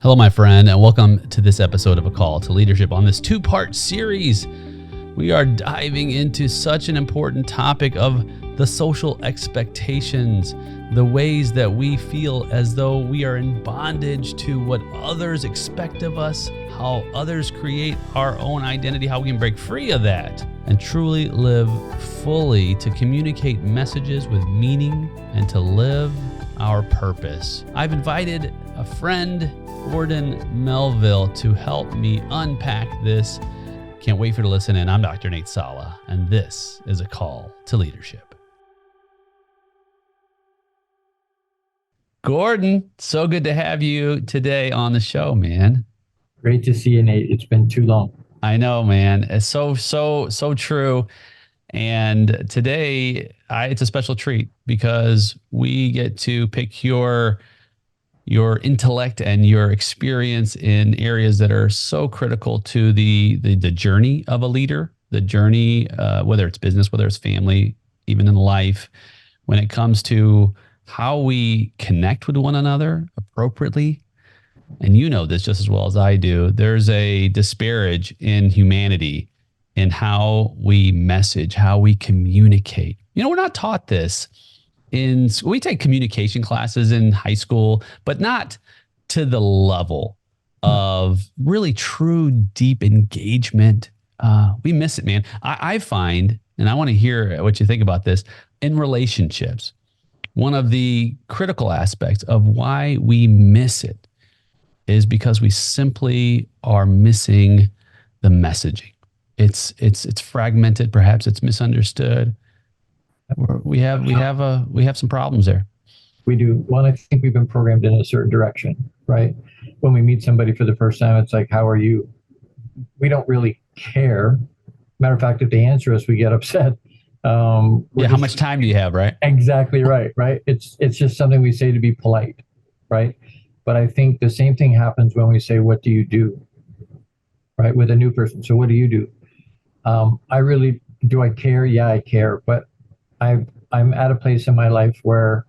Hello, my friend, and welcome to this episode of A Call to Leadership. On this two-part series, we are diving into such an important topic of the social expectations, the ways that we feel as though we are in bondage to what others expect of us, how others create our own identity, how we can break free of that and truly live fully to communicate messages with meaning and to live our purpose. I've invited a friend, Gordon Melville, to help me unpack this. Can't wait for you to listen in. I'm Dr. Nate Salah, and this is A Call to Leadership. Gordon, so good to have you today on the show, man. Great to see you, Nate. It's been too long. I know, man. It's so true. And today, it's a special treat because we get to pick your intellect and your experience in areas that are so critical to the journey of a leader, the journey, whether it's business, whether it's family, even in life, when it comes to how we connect with one another appropriately. And you know this just as well as I do. There's a disparage in humanity in how we message, how we communicate. You know, we're not taught this. We take communication classes in high school, but not to the level of really true deep engagement. We miss it, man. I find, and I want to hear what you think about this, in relationships, one of the critical aspects of why we miss it is because we simply are missing the messaging. It's fragmented, perhaps it's misunderstood. We have some problems there. We do. Well, I think we've been programmed in a certain direction, right? When we meet somebody for the first time, it's like, how are you? We don't really care. Matter of fact, if they answer us, we get upset. How much time do you have, right? Exactly right, right? It's just something we say to be polite, right? But I think the same thing happens when we say, what do you do? Right? With a new person. So what do you do? Do I care? Yeah, I care. But I'm at a place in my life where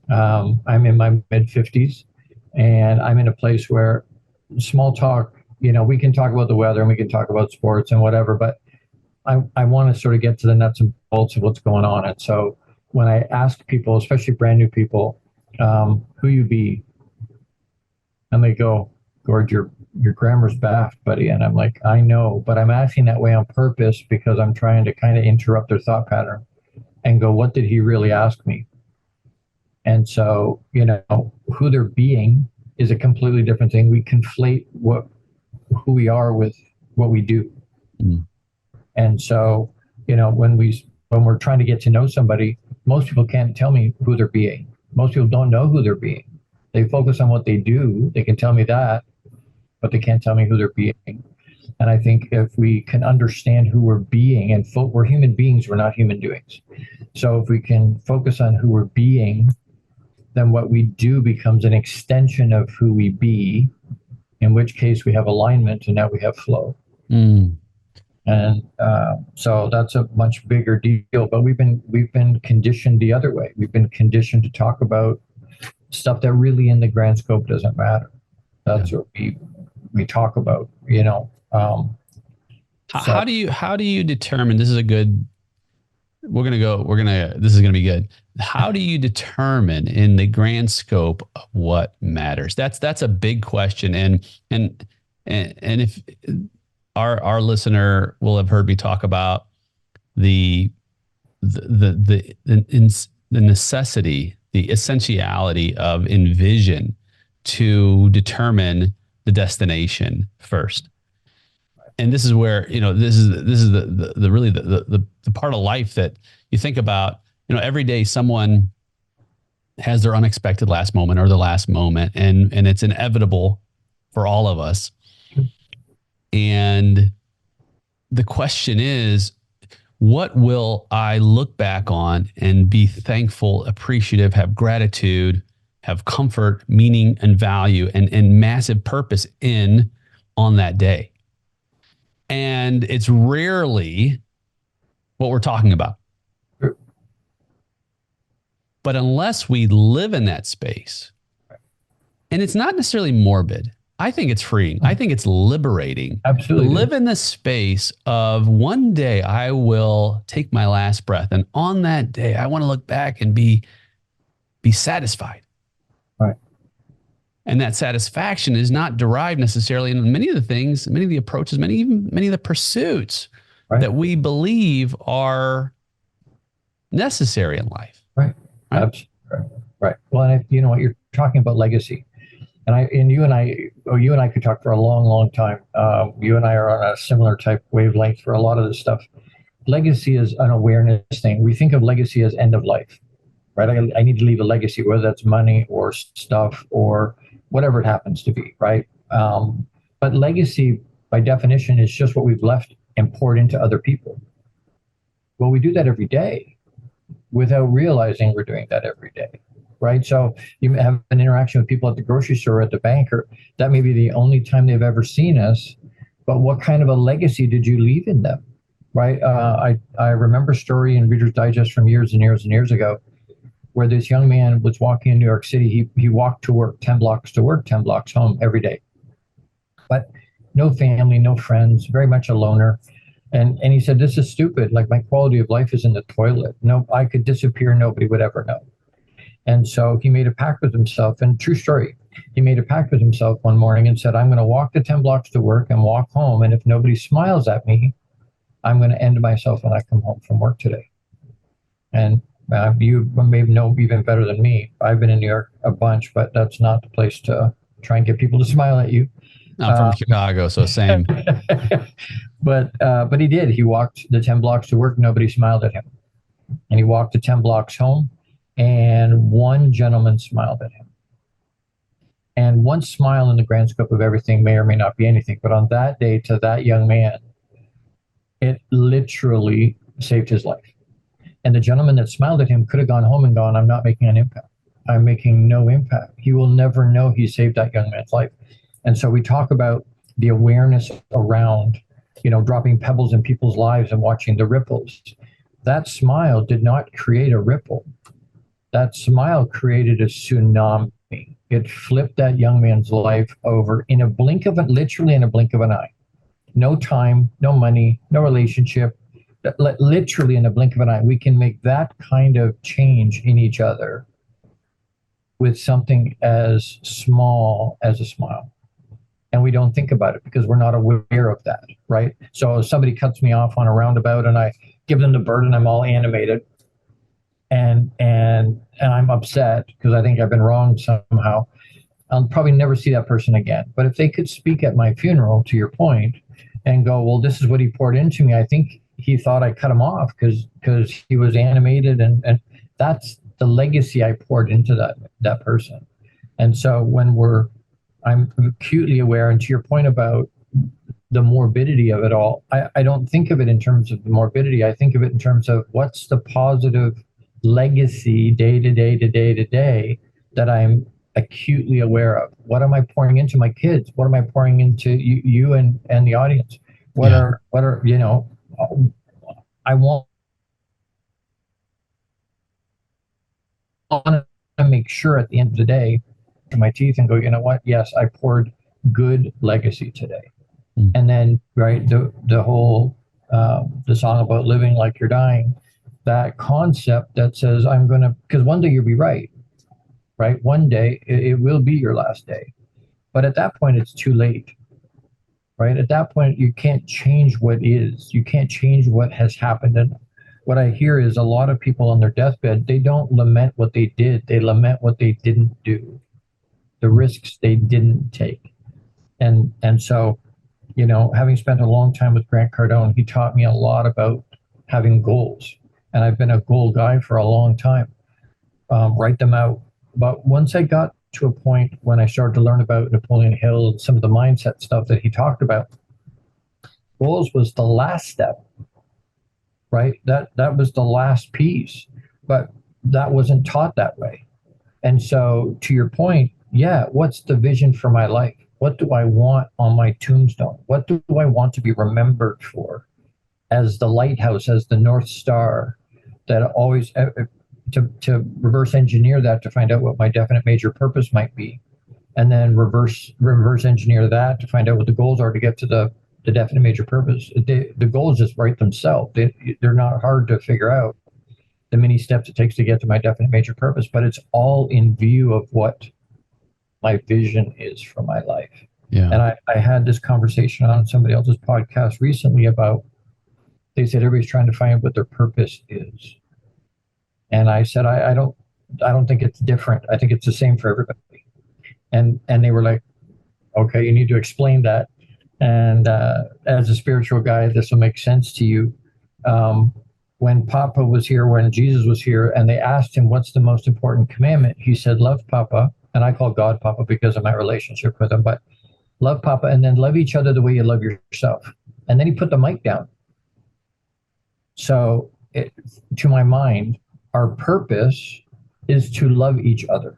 I'm in my mid-50s, and I'm in a place where small talk, we can talk about the weather and we can talk about sports and whatever, but I want to sort of get to the nuts and bolts of what's going on. And so when I ask people, especially brand new people, who you be, and they go, Gord, your grammar's baffed, buddy. And I'm like, I know, but I'm asking that way on purpose because I'm trying to kind of interrupt their thought pattern and go, what did he really ask me? And so, who they're being is a completely different thing. We conflate who we are with what we do. Mm. And so, when we're trying to get to know somebody, most people can't tell me who they're being. Most people don't know who they're being. They focus on what they do. They can tell me that, but they can't tell me who they're being. And I think if we can understand who we're being, and we're human beings, we're not human doings. So if we can focus on who we're being, then what we do becomes an extension of who we be, in which case we have alignment and now we have flow. Mm. And so that's a much bigger deal. But we've been conditioned the other way. We've been conditioned to talk about stuff that really in the grand scope doesn't matter. That's what we talk about, How do you determine, this is a good, this is going to be good. How do you determine in the grand scope of what matters? That's a big question. And if our listener will have heard me talk about the necessity, the essentiality of envision to determine the destination first. And this is where, this is the really the part of life that you think about, every day someone has their unexpected last moment or the last moment, and it's inevitable for all of us. And the question is, what will I look back on and be thankful, appreciative, have gratitude, have comfort, meaning, and value, and massive purpose in on that day? And it's rarely what we're talking about. But unless we live in that space, and it's not necessarily morbid, I think it's freeing. I think it's liberating to Absolutely. live in the space of one day I will take my last breath. And on that day, I want to look back and be satisfied. Right. And that satisfaction is not derived necessarily in many of the things, many of the approaches, many of the pursuits Right. that we believe are necessary in life. Right. Right. Absolutely. Right. Right. Well, and you know what, you're talking about legacy, and you and I could talk for a long, long time. You and I are on a similar type wavelength for a lot of this stuff. Legacy is an awareness thing. We think of legacy as end of life, right? I need to leave a legacy, whether that's money or stuff or whatever it happens to be, right? But legacy, by definition, is just what we've left and poured into other people. Well, we do that every day without realizing we're doing that every day, right? So you have an interaction with people at the grocery store or at the bank, or that may be the only time they've ever seen us. But what kind of a legacy did you leave in them, right? I remember a story in Reader's Digest from years and years and years ago where this young man was walking in New York City. He walked to work, 10 blocks to work, 10 blocks home every day. But no family, no friends, very much a loner. And he said, this is stupid. Like, my quality of life is in the toilet. No, I could disappear. Nobody would ever know. And so he made a pact with himself, and true story, he made a pact with himself one morning and said, I'm going to walk the 10 blocks to work and walk home. And if nobody smiles at me, I'm going to end myself when I come home from work today. And you may know even better than me. I've been in New York a bunch, but that's not the place to try and get people to smile at you. I'm from Chicago, so same. But he did. He walked the 10 blocks to work. Nobody smiled at him. And he walked the 10 blocks home, and one gentleman smiled at him. And one smile in the grand scope of everything may or may not be anything. But on that day, to that young man, it literally saved his life. And the gentleman that smiled at him could have gone home and gone, I'm not making an impact. I'm making no impact. He will never know he saved that young man's life. And so we talk about the awareness around, dropping pebbles in people's lives and watching the ripples. That smile did not create a ripple. That smile created a tsunami. It flipped that young man's life over in a blink of literally in a blink of an eye. No time, no money, no relationship. Literally in a blink of an eye, we can make that kind of change in each other with something as small as a smile. And we don't think about it because we're not aware of that, right? So if somebody cuts me off on a roundabout and I give them the bird and I'm all animated and I'm upset because I think I've been wronged somehow, I'll probably never see that person again. But if they could speak at my funeral, to your point, and go, well, this is what he poured into me, I think he thought I cut him off because he was animated, and that's the legacy I poured into that person. And so I'm acutely aware, and to your point about the morbidity of it all, I don't think of it in terms of the morbidity. I think of it in terms of what's the positive legacy day to day to day to day that I'm acutely aware of. What am I pouring into my kids? What am I pouring into you and the audience? What are I want to make sure at the end of the day to my teeth and go, you know what? Yes, I poured good legacy today. Mm. And then, right, the whole the song about living like you're dying, that concept that says I'm gonna, because one day you'll be right. One day it will be your last day, but at that point it's too late. Right? At that point, you can't change what is. You can't change what has happened. And what I hear is a lot of people on their deathbed, they don't lament what they did. They lament what they didn't do, the risks they didn't take. And so, having spent a long time with Grant Cardone, he taught me a lot about having goals. And I've been a goal guy for a long time. Write them out. But once I got to a point when I started to learn about Napoleon Hill and some of the mindset stuff that he talked about, goals was the last step, right? That was the last piece, but that wasn't taught that way. And so to your point, yeah, what's the vision for my life? What do I want on my tombstone? What do I want to be remembered for as the lighthouse, as the North Star that always, to reverse engineer that to find out what my definite major purpose might be. and then reverse engineer that to find out what the goals are to get to the definite major purpose. The goals just write themselves. They're not hard to figure out, the many steps it takes to get to my definite major purpose, but it's all in view of what my vision is for my life. Yeah. And I had this conversation on somebody else's podcast recently about, they said everybody's trying to find what their purpose is. And I said, I don't think it's different. I think it's the same for everybody. And they were like, okay, you need to explain that. And as a spiritual guy, this will make sense to you. When Papa was here, when Jesus was here, and they asked him, what's the most important commandment? He said, love Papa. And I call God Papa because of my relationship with him, but love Papa, and then love each other the way you love yourself. And then he put the mic down. So to my mind, our purpose is to love each other.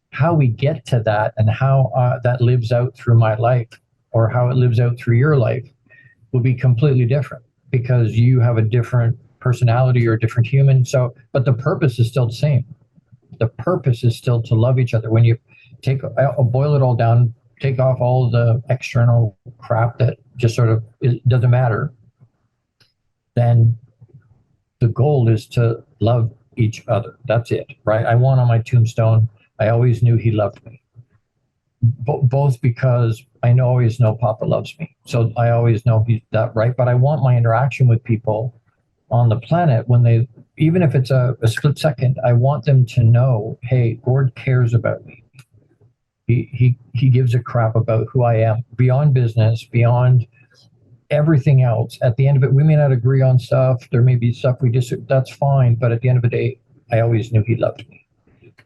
How we get to that and how that lives out through my life, or how it lives out through your life, will be completely different, because you have a different personality or a different human. So, but the purpose is still the same. The purpose is still to love each other. When you I'll boil it all down, take off all the external crap that just sort of doesn't matter, then the goal is to love each other. That's it, right? I want on my tombstone, I always knew he loved me. Both because I always know Papa loves me. So I always know he's that, right? But I want my interaction with people on the planet, when they, even if it's a split second, I want them to know, hey, Gord cares about me. He gives a crap about who I am, beyond business, beyond everything else. At the end of it, we may not agree on stuff. There may be stuff we disagree. That's fine. But at the end of the day, I always knew he loved me.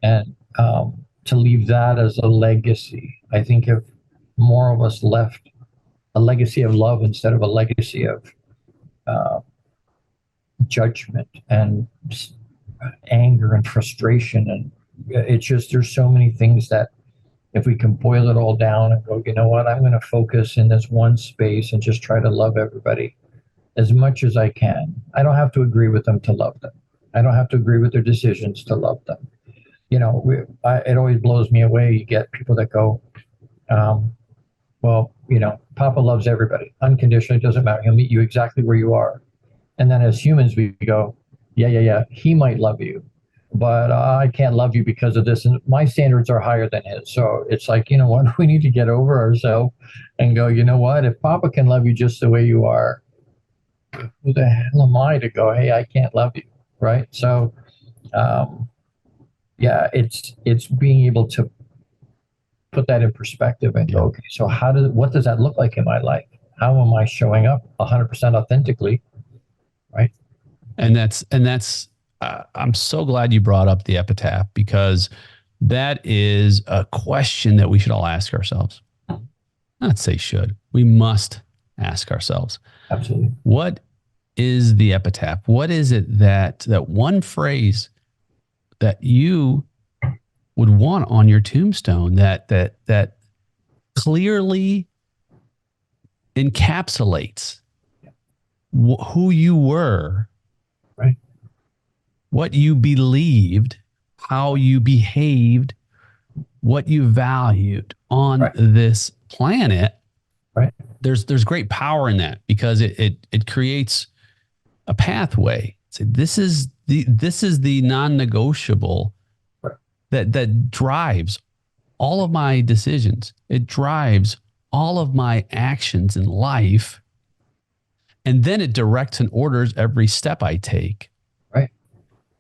And to leave that as a legacy, I think if more of us left a legacy of love instead of a legacy of judgment and anger and frustration, and it's just, there's so many things that if we can boil it all down and go, you know what, I'm going to focus in this one space and just try to love everybody as much as I can. I don't have to agree with them to love them. I don't have to agree with their decisions to love them. You know, it always blows me away. You get people that go, well, you know, Papa loves everybody unconditionally. It doesn't matter. He'll meet you exactly where you are. And then as humans, we go, yeah, he might love you, but I can't love you because of this. And my standards are higher than his. So it's like, you know what, we need to get over ourselves and go, you know what, if Papa can love you just the way you are, who the hell am I to go, hey, I can't love you, right? So, yeah, it's being able to put that in perspective and go, okay, so what does that look like in my life? How am I showing up 100% authentically, right? And that's I'm so glad you brought up the epitaph, because that is a question that we should all ask ourselves. Not say should, we must ask ourselves. Absolutely. What is the epitaph? What is it that one phrase that you would want on your tombstone that clearly encapsulates who you were, right? What you believed, how you behaved, what you valued on this planet. Right. There's great power in that, because it creates a pathway. So this is the non-negotiable that drives all of my decisions. It drives all of my actions in life. And then it directs and orders every step I take. Right.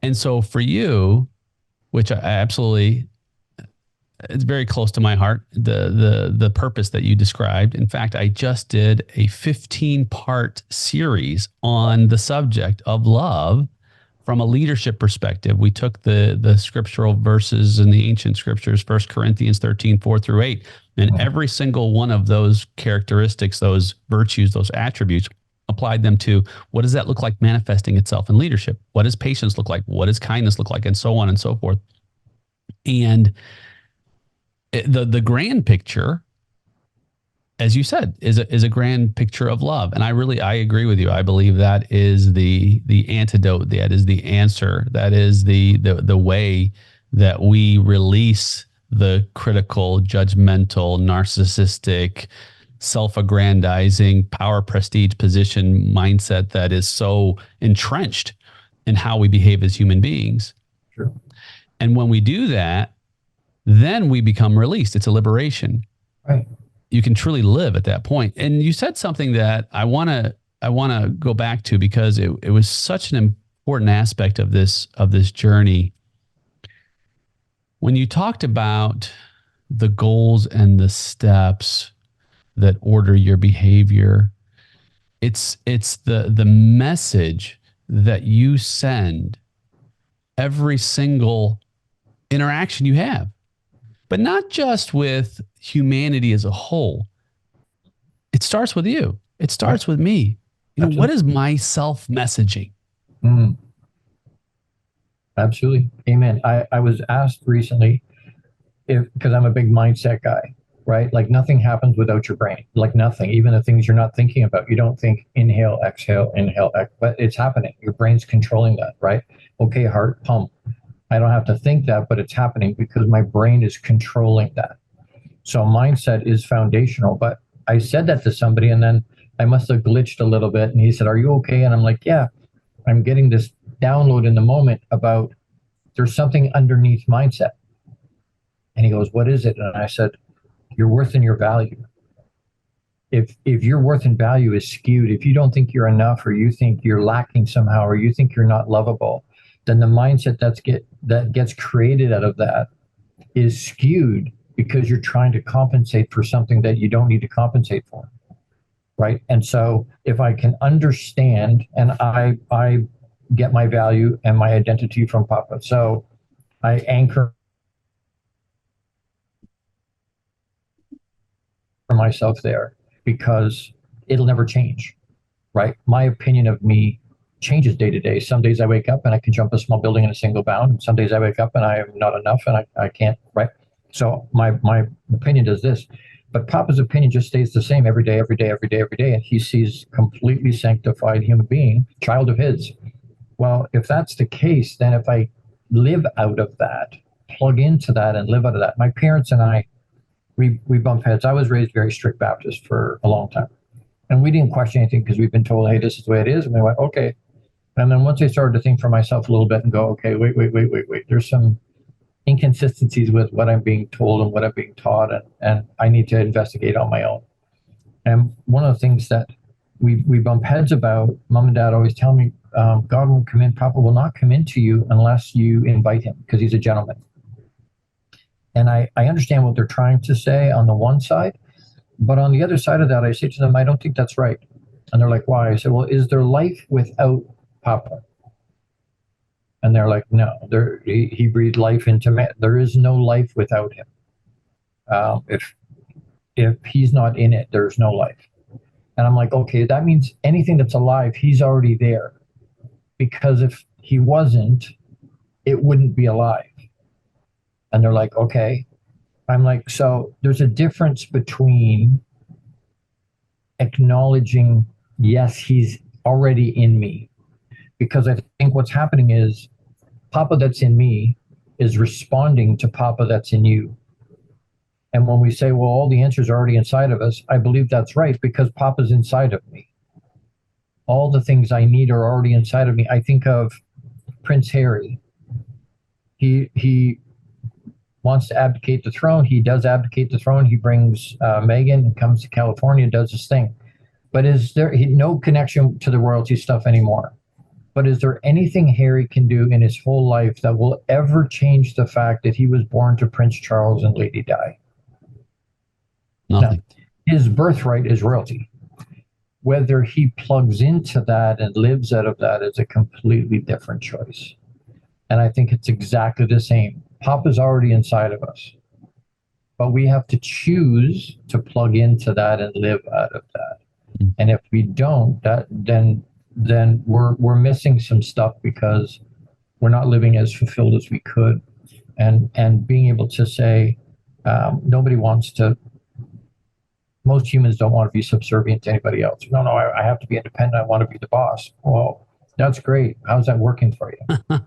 And so for you, which I absolutely, it's very close to my heart, the purpose that you described. In fact, I just did a 15-part series on the subject of love from a leadership perspective. We took the scriptural verses in the ancient scriptures, 1 Corinthians 13, 4-8, and every single one of those characteristics, those virtues, those attributes, applied them to what does that look like manifesting itself in leadership? What does patience look like? What does kindness look like? And so on and so forth. And the grand picture, as you said, is a grand picture of love. And I agree with you. I believe that is the antidote. That is the answer. That is the way that we release the critical, judgmental, narcissistic, self-aggrandizing, power, prestige, position mindset that is so entrenched in how we behave as human beings. Sure. And when we do that, then we become released. It's a liberation. Right. You can truly live at that point. And you said something that I want to go back to because it was such an important aspect of this journey. When you talked about the goals and the steps that order your behavior, it's the message that you send every single interaction you have, but not just with humanity as a whole. It starts with you. It starts with me. What is my self messaging? Mm, absolutely. Amen. I was asked recently because I'm a big mindset guy, right? Like nothing happens without your brain, like nothing, even the things you're not thinking about. You don't think inhale, exhale, but it's happening. Your brain's controlling that, right? Okay, heart pump. I don't have to think that, but it's happening because my brain is controlling that. So mindset is foundational. But I said that to somebody and then I must have glitched a little bit. And he said, "Are you okay?" And I'm like, "Yeah, I'm getting this download in the moment about there's something underneath mindset." And he goes, "What is it?" And I said, "Your worth and your value. If your worth and value is skewed, if you don't think you're enough or you think you're lacking somehow or you think you're not lovable, then the mindset that gets created out of that is skewed because you're trying to compensate for something that you don't need to compensate for." Right. And so if I can understand, and I get my value and my identity from Papa. So I anchor myself there because it'll never change. Right. My opinion of me changes day to day. Some days I wake up and I can jump a small building in a single bound. And some days I wake up and I am not enough and I can't. Right. So my opinion does this. But Papa's opinion just stays the same every day, every day, every day, every day. And he sees completely sanctified human being, child of his. Well, if that's the case, then if I live out of that, plug into that and live out of that. My parents and I, we bump heads. I was raised very strict Baptist for a long time. And we didn't question anything because we've been told, hey, this is the way it is. And we went, okay. And then once I started to think for myself a little bit and go, okay, wait. There's some inconsistencies with what I'm being told and what I'm being taught, and I need to investigate on my own. And one of the things that we bump heads about, mom and dad always tell me, God won't come in, Papa will not come into you unless you invite him because he's a gentleman. And I understand what they're trying to say on the one side, but on the other side of that, I say to them, I don't think that's right. And they're like, why? I said, well, is there life without Papa? And they're like, no, he breathed life into man. There is no life without him. If he's not in it, there's no life. And I'm like, okay, that means anything that's alive, he's already there. Because if he wasn't, it wouldn't be alive. And they're like, okay. I'm like, so there's a difference between acknowledging, yes, he's already in me. Because I think what's happening is Papa that's in me is responding to Papa that's in you. And when we say, well, all the answers are already inside of us, I believe that's right because Papa's inside of me. All the things I need are already inside of me. I think of Prince Harry. He wants to abdicate the throne. He does abdicate the throne. He brings Meghan and comes to California, does his thing. But is there no connection to the royalty stuff anymore? But is there anything Harry can do in his whole life that will ever change the fact that he was born to Prince Charles and Lady Di? Nothing. Now, his birthright is royalty. Whether he plugs into that and lives out of that is a completely different choice. And I think it's exactly the same. Papa's already inside of us. But we have to choose to plug into that and live out of that. And if we don't, then we're missing some stuff because we're not living as fulfilled as we could. And being able to say, nobody wants to, most humans don't want to be subservient to anybody else. No, I have to be independent. I want to be the boss. Well, that's great. How's that working for you?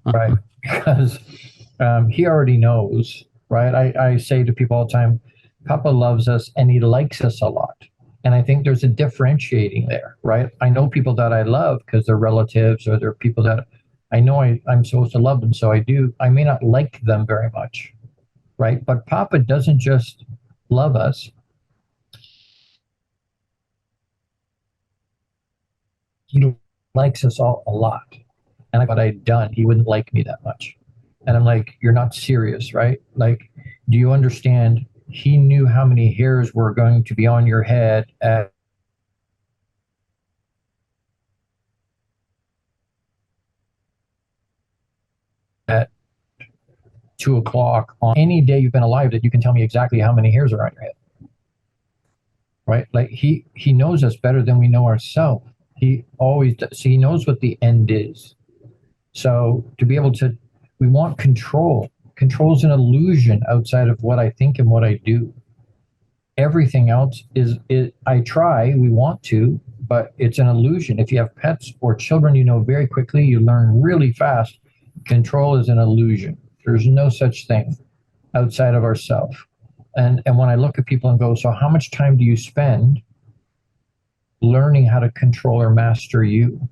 Right? Because he already knows right? I say to people all the time, Papa loves us and he likes us a lot. And I think there's a differentiating there, right? I know people that I love because they're relatives or they're people that I know I'm supposed to love them. So I do. I may not like them very much, right? But Papa doesn't just love us, he likes us all a lot. And what I'd done, he wouldn't like me that much. And I'm like, you're not serious, right? Like, do you understand? He knew how many hairs were going to be on your head at 2 o'clock on any day you've been alive that you can tell me exactly how many hairs are on your head, right? Like he knows us better than we know ourselves. He always does. So he knows what the end is. So to be able to, we want control. Control is an illusion outside of what I think and what I do. Everything else is I try, we want to, but it's an illusion. If you have pets or children, you know very quickly, you learn really fast. Control is an illusion. There's no such thing outside of ourselves. And when I look at people and go, so how much time do you spend learning how to control or master you?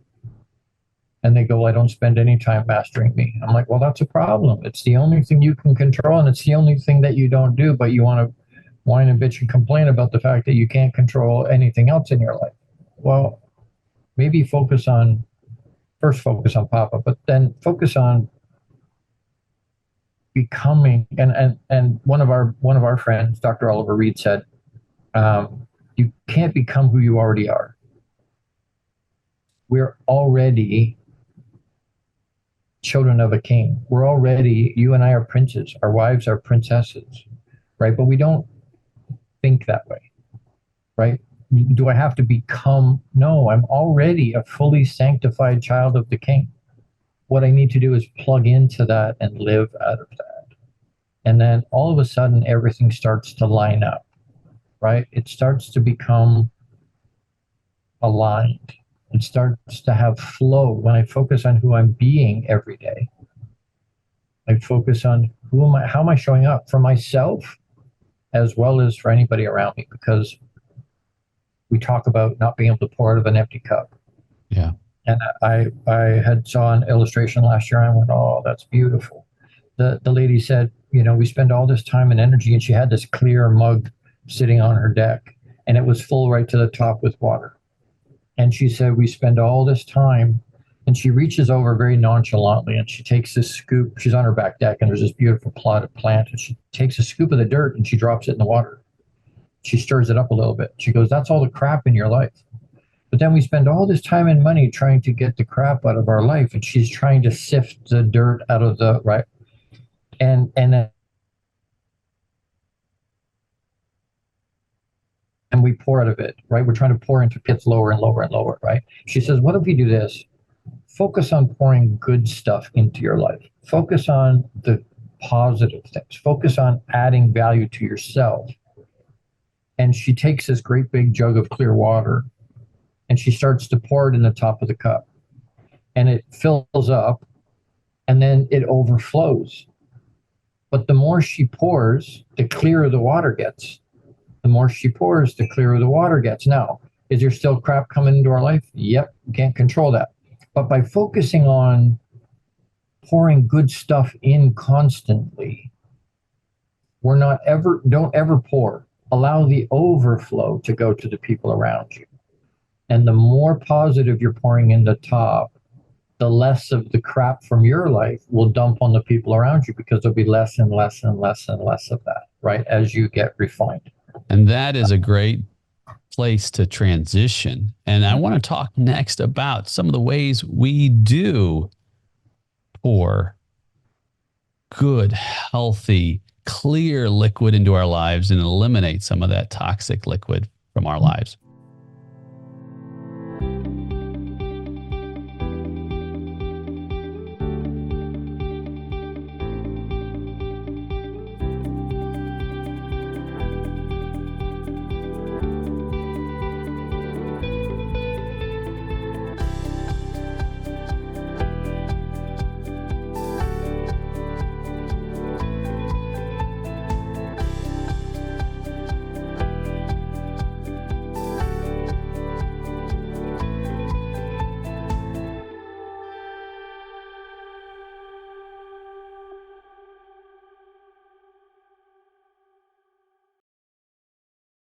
And they go, well, I don't spend any time mastering me. I'm like, well, that's a problem. It's the only thing you can control, and it's the only thing that you don't do, but you want to whine and bitch and complain about the fact that you can't control anything else in your life. Well, maybe focus on Papa, but then focus on becoming. And one of our friends, Dr. Oliver Reed, said, you can't become who you already are. We're already children of a king. We're already, you and I are princes. Our wives are princesses, right? But we don't think that way, right? Do I have to become? No, I'm already a fully sanctified child of the king. What I need to do is plug into that and live out of that. And then all of a sudden, everything starts to line up, right? It starts to become aligned. It starts to have flow. When I focus on who I'm being every day, I focus on how am I showing up for myself as well as for anybody around me, because we talk about not being able to pour out of an empty cup. Yeah. And I had saw an illustration last year and I went, oh, that's beautiful. The lady said, we spend all this time and energy, and she had this clear mug sitting on her deck and it was full right to the top with water. And she said, we spend all this time, and she reaches over very nonchalantly and she takes this scoop. She's on her back deck and there's this beautiful plotted plant, and she takes a scoop of the dirt and she drops it in the water. She stirs it up a little bit. She goes, that's all the crap in your life. But then we spend all this time and money trying to get the crap out of our life, and she's trying to sift the dirt out of the right. And we pour out of it, right? We're trying to pour into pits lower and lower and lower, right? She says, what if we do this? Focus on pouring good stuff into your life. Focus on the positive things. Focus on adding value to yourself. And she takes this great big jug of clear water and she starts to pour it in the top of the cup. And it fills up and then it overflows. But the more she pours, the clearer the water gets. The more she pours, the clearer the water gets. Now, is there still crap coming into our life? Yep, can't control that. But by focusing on pouring good stuff in constantly, don't ever pour. Allow the overflow to go to the people around you. And the more positive you're pouring in the top, the less of the crap from your life will dump on the people around you, because there'll be less and less and less and less of that, right? As you get refined. And that is a great place to transition. And I want to talk next about some of the ways we do pour good, healthy, clear liquid into our lives and eliminate some of that toxic liquid from our lives.